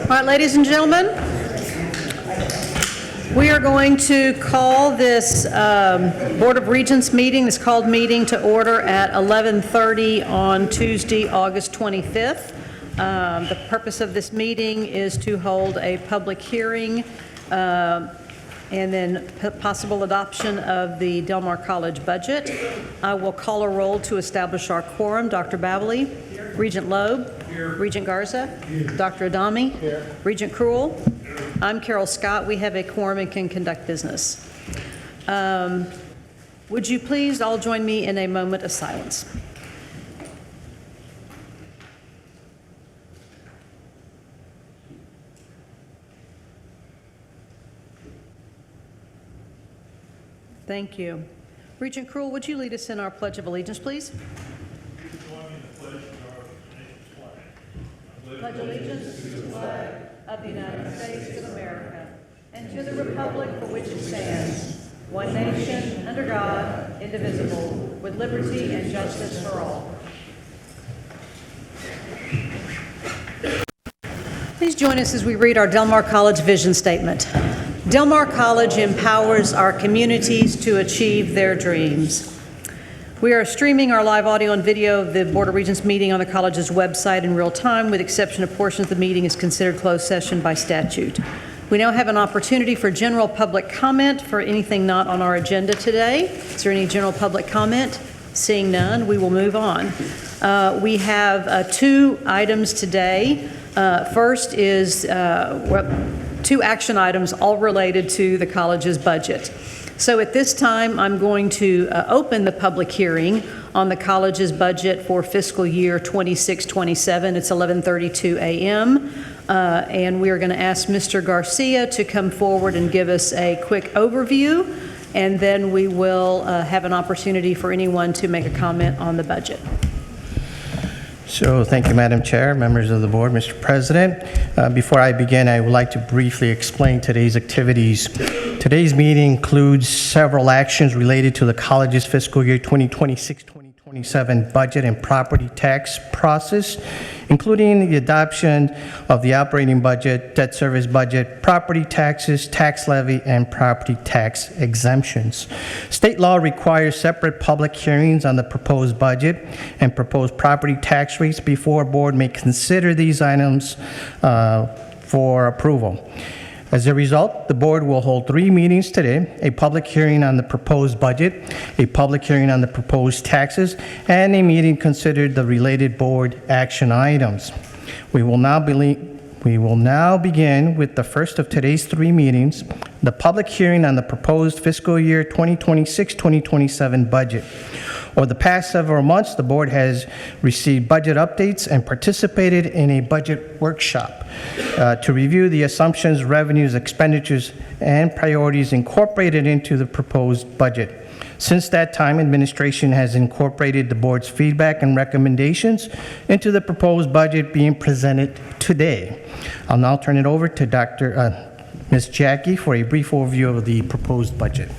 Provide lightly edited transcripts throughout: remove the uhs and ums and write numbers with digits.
All right, ladies and gentlemen, we are going to call this Board of Regents meeting, this called meeting, to order at 11:30 on Tuesday, August 25th. The purpose of this meeting is to hold a public hearing and then possible adoption of the Del Mar College budget. I will call a roll to establish our quorum. Dr. Babley. Here. Regent Loeb. Here. Regent Garza. Here. Dr. Adami. Here. Regent Cruel. Here. I'm Carol Scott. We have a quorum and can conduct business. Would you please all join me in a moment of silence? Thank you. Regent Cruel, would you lead us in our Pledge of Allegiance, please? Please join me in the pledge of our nation's flag. Pledge allegiance to the flag of the United States of America and to the republic for which it stands, one nation, under God, indivisible, with liberty and justice for all. Please join us as we read our Del Mar College vision statement. Del Mar College empowers our communities to achieve their dreams. We are streaming our live audio and video of the Board of Regents meeting on the college's website in real time, with exception of portions of the meeting is considered closed session by statute. We now have an opportunity for general public comment for anything not on our agenda today. Is there any general public comment? Seeing none, we will move on. We have two items today. First is two action items, all related to the college's budget. So at this time, I'm going to open the public hearing on the college's budget for fiscal year 26-27. It's 11:32 a.m. And we are going to ask Mr. Garcia to come forward and give us a quick overview, and then we will have an opportunity for anyone to make a comment on the budget. So thank you, Madam Chair, members of the board, Mr. President. Before I begin, I would like to briefly explain today's activities. Today's meeting includes several actions related to the college's fiscal year 2026-2027 budget and property tax process, including the adoption of the operating budget, debt service budget, property taxes, tax levy, and property tax exemptions. State law requires separate public hearings on the proposed budget and proposed property tax rates before a board may consider these items for approval. As a result, the board will hold 3 meetings today: a public hearing on the proposed budget, a public hearing on the proposed taxes, and a meeting considered the related board action items. We will now begin with the first of today's 3 meetings, the public hearing on the proposed fiscal year 2026-2027 budget. Over the past several months, the board has received budget updates and participated in a budget workshop to review the assumptions, revenues, expenditures, and priorities incorporated into the proposed budget. Since that time, administration has incorporated the board's feedback and recommendations into the proposed budget being presented today. I'll now turn it over to Ms. Jackie for a brief overview of the proposed budget.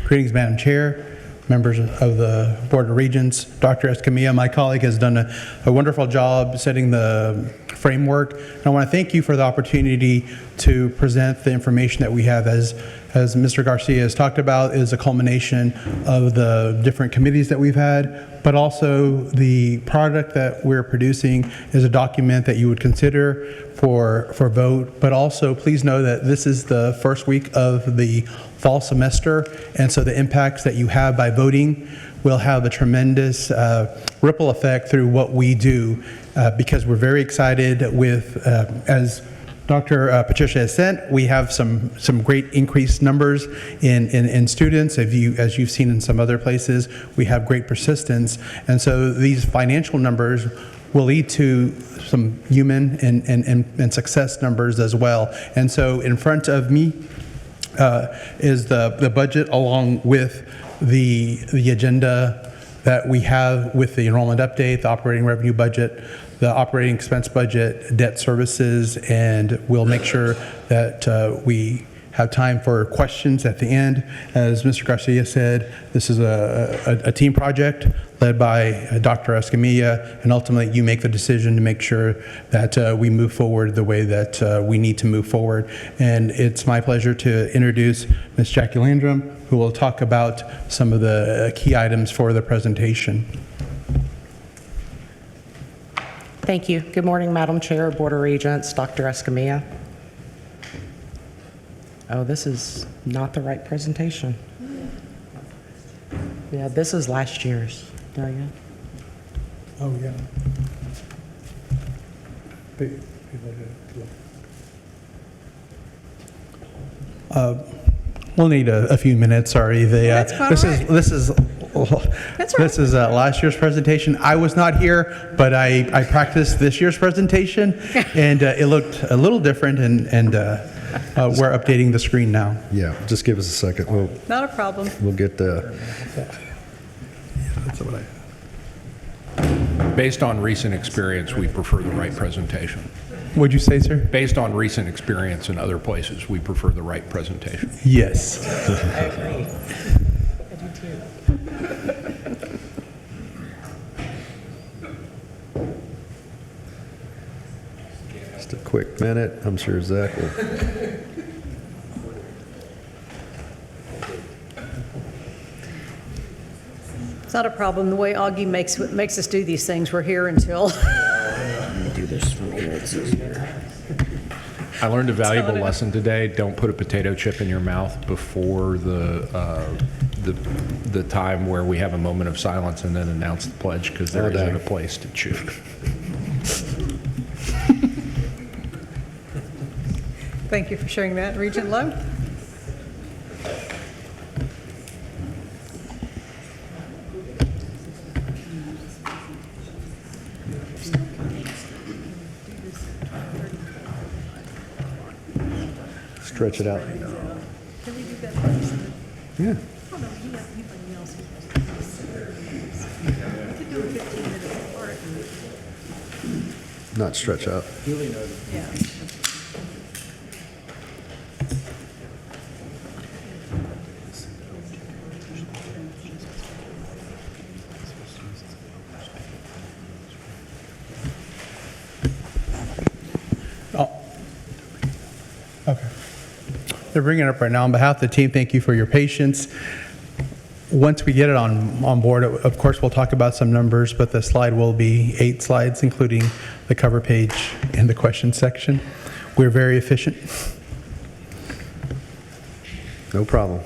Greetings, Madam Chair, members of the Board of Regents. Dr. Escamilla, my colleague, has done a wonderful job setting the framework. And I want to thank you for the opportunity to present the information that we have. As Mr. Garcia has talked about, is a culmination of the different committees that we've had, but also the product that we're producing is a document that you would consider for vote. But also, please know that this is the first week of the fall semester, and so the impacts that you have by voting will have a tremendous ripple effect through what we do, because we're very excited with, as Dr. Patricia has said, we have some great increased numbers in students. As you've seen in some other places, we have great persistence, and so these financial numbers will lead to some human and success numbers as well. And so in front of me is the budget, along with the agenda that we have with the enrollment update, the operating revenue budget, the operating expense budget, debt services, and we'll make sure that we have time for questions at the end. As Mr. Garcia said, this is a team project led by Dr. Escamilla, and ultimately you make the decision to make sure that we move forward the way that we need to move forward. And it's my pleasure to introduce Ms. Jackie Landrum, who will talk about some of the key items for the presentation. Thank you. Good morning, Madam Chair, Board of Regents, Dr. Escamilla. Oh, this is not the right presentation. Yeah, this is last year's. There you go. Oh, yeah. We'll need a few minutes. Sorry. That's quite This all is right. this is That's all this is last year's presentation. I was not here, but I practiced this year's presentation, and it looked a little different. And we're updating the screen now. Yeah, just give us a second. Not a problem. We'll get the. That's what I. Based on recent experience, we prefer the right presentation. What'd you say, sir? Based on recent experience in other places, we prefer the right presentation. Yes. I agree. I do too. Just a quick minute. I'm sure Zach will. It's not a problem. The way Augie makes us do these things, we're here until. I learned a valuable lesson today. Don't put a potato chip in your mouth before the time where we have a moment of silence and then announce the pledge, because there isn't a place to chew. Thank you for sharing that, Regent Lowe. Stretch it out. Yeah. Not stretch out. Oh. Okay. They're bringing it up right now. On behalf of the team, thank you for your patience. Once we get it on board, of course, we'll talk about some numbers, but the slide will be 8 slides, including the cover page and the question section. We're very efficient. No problem.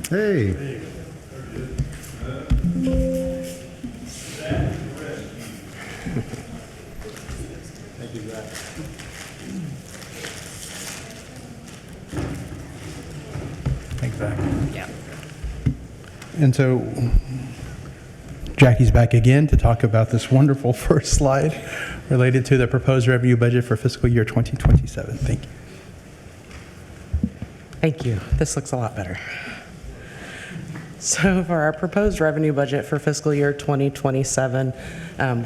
Hey. Exactly. Yeah. And so Jackie's back again to talk about this wonderful first slide related to the proposed revenue budget for fiscal year 2027. Thank you. Thank you. This looks a lot better. So for our proposed revenue budget for fiscal year 2027,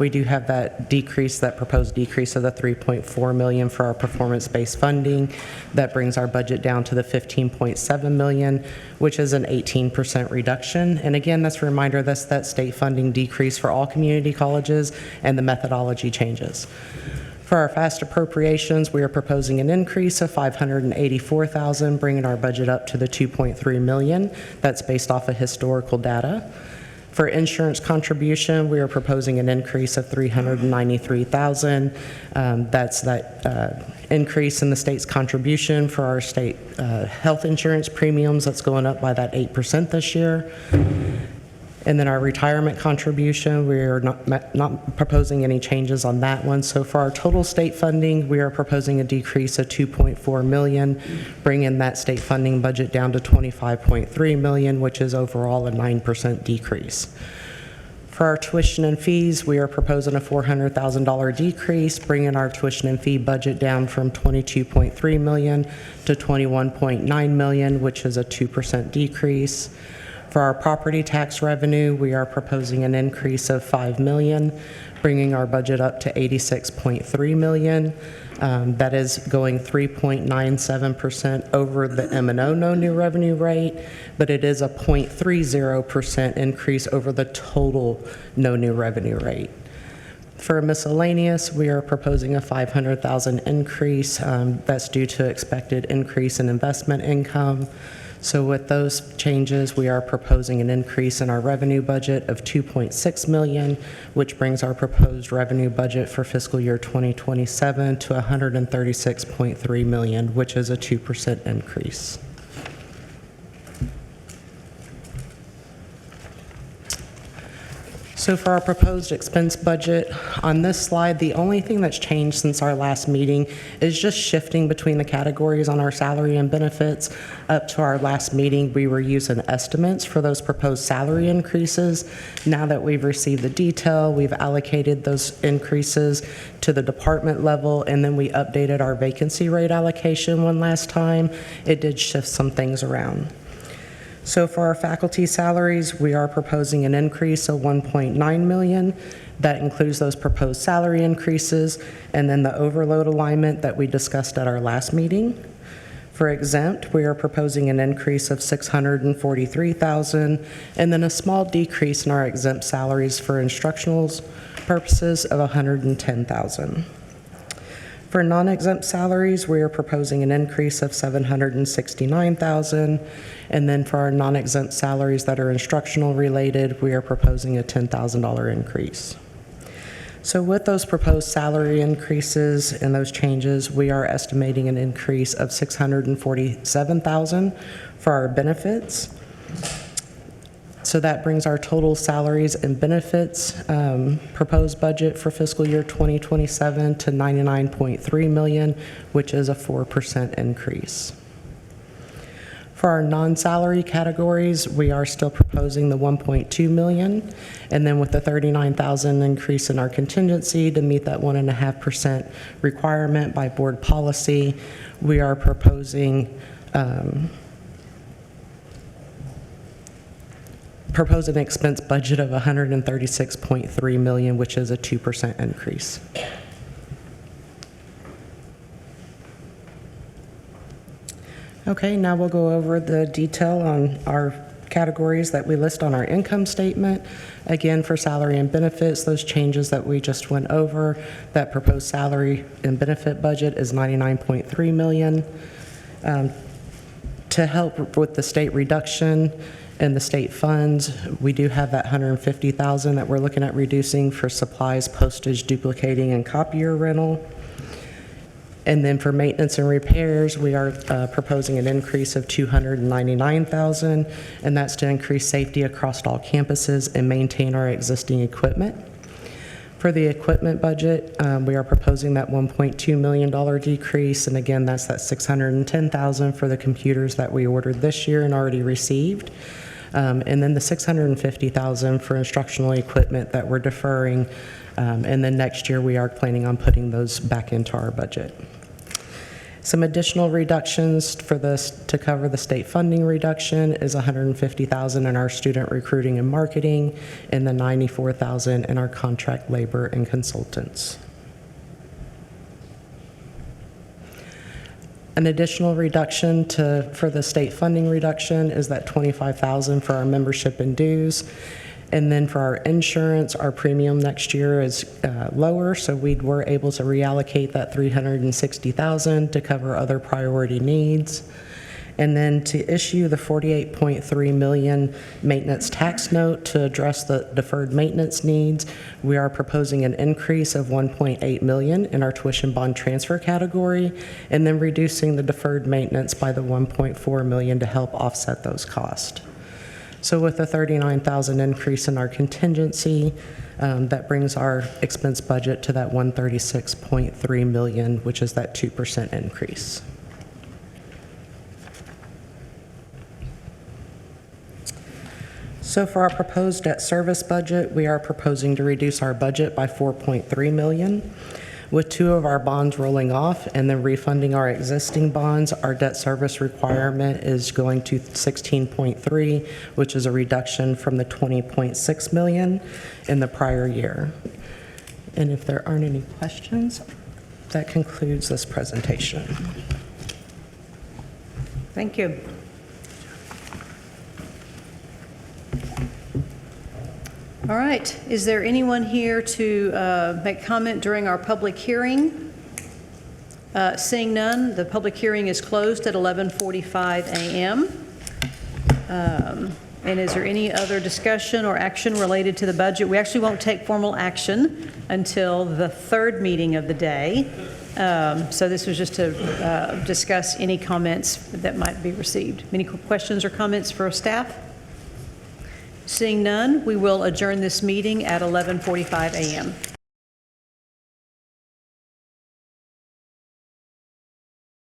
we do have that decrease, that proposed decrease of the $3.4 million for our performance-based funding. That brings our budget down to the $15.7 million, which is an 18% reduction. And again, that's a reminder, that's that state funding decrease for all community colleges and the methodology changes. For our fast appropriations, we are proposing an increase of $584,000, bringing our budget up to the $2.3 million. That's based off of historical data. For insurance contribution, we are proposing an increase of $393,000. That's that increase in the state's contribution for our state health insurance premiums. That's going up by that 8% this year. And then our retirement contribution, we are not proposing any changes on that one. So for our total state funding, we are proposing a decrease of $2.4 million, bringing that state funding budget down to $25.3 million, which is overall a 9% decrease. For our tuition and fees, we are proposing a $400,000 decrease, bringing our tuition and fee budget down from $22.3 million to $21.9 million, which is a 2% decrease. For our property tax revenue, we are proposing an increase of $5 million, bringing our budget up to $86.3 million. That is going 3.97% over the M&O no new revenue rate, but it is a 0.30% increase over the total no new revenue rate. For miscellaneous, we are proposing a $500,000 increase. That's due to expected increase in investment income. So with those changes, we are proposing an increase in our revenue budget of $2.6 million, which brings our proposed revenue budget for fiscal year 2027 to $136.3 million, which is a 2% increase. So for our proposed expense budget, on this slide, the only thing that's changed since our last meeting is just shifting between the categories on our salary and benefits. Up to our last meeting, we were using estimates for those proposed salary increases. Now that we've received the detail, we've allocated those increases to the department level, and then we updated our vacancy rate allocation one last time. It did shift some things around. So for our faculty salaries, we are proposing an increase of $1.9 million. That includes those proposed salary increases and then the overload alignment that we discussed at our last meeting. For exempt, we are proposing an increase of $643,000 and then a small decrease in our exempt salaries for instructional purposes of $110,000. For non-exempt salaries, we are proposing an increase of $769,000, and then for our non-exempt salaries that are instructional related, we are proposing a $10,000 increase. So with those proposed salary increases and those changes, we are estimating an increase of $647,000 for our benefits. So that brings our total salaries and benefits proposed budget for fiscal year 2027 to $99.3 million, which is a 4% increase. For our non-salary categories, we are still proposing the $1.2 million, and then with the $39,000 increase in our contingency to meet that 1.5% requirement by board policy, we are proposing an expense budget of $136.3 million, which is a 2% increase. Okay, now we'll go over the detail on our categories that we list on our income statement. Again, for salary and benefits, those changes that we just went over, that proposed salary and benefit budget is $99.3 million. To help with the state reduction and the state funds, we do have that $150,000 that we're looking at reducing for supplies, postage, duplicating, and copier rental. And then for maintenance and repairs, we are proposing an increase of $299,000, and that's to increase safety across all campuses and maintain our existing equipment. For the equipment budget, we are proposing that $1.2 million decrease, and again, that's that $610,000 for the computers that we ordered this year and already received. And then the $650,000 for instructional equipment that we're deferring, and then next year we are planning on putting those back into our budget. Some additional reductions for this to cover the state funding reduction is $150,000 in our student recruiting and marketing, and then $94,000 in our contract labor and consultants. An additional reduction for the state funding reduction is that $25,000 for our membership and dues. And then for our insurance, our premium next year is lower, so we were able to reallocate that $360,000 to cover other priority needs. And then to issue the $48.3 million maintenance tax note to address the deferred maintenance needs, we are proposing an increase of $1.8 million in our tuition bond transfer category, and then reducing the deferred maintenance by the $1.4 million to help offset those costs. So with a $39,000 increase in our contingency, that brings our expense budget to that $136.3 million, which is that 2% increase. So for our proposed debt service budget, we are proposing to reduce our budget by $4.3 million. With 2 of our bonds rolling off and then refunding our existing bonds, our debt service requirement is going to 16.3, which is a reduction from the 20.6 million in the prior year. And if there aren't any questions, that concludes this presentation. Thank you. All right, is there anyone here to make comment during our public hearing? Seeing none, the public hearing is closed at 11:45 a.m. And is there any other discussion or action related to the budget? We actually won't take formal action until the 3rd meeting of the day. So this was just to discuss any comments that might be received. Any questions or comments for staff? Seeing none, we will adjourn this meeting at 11:45 a.m.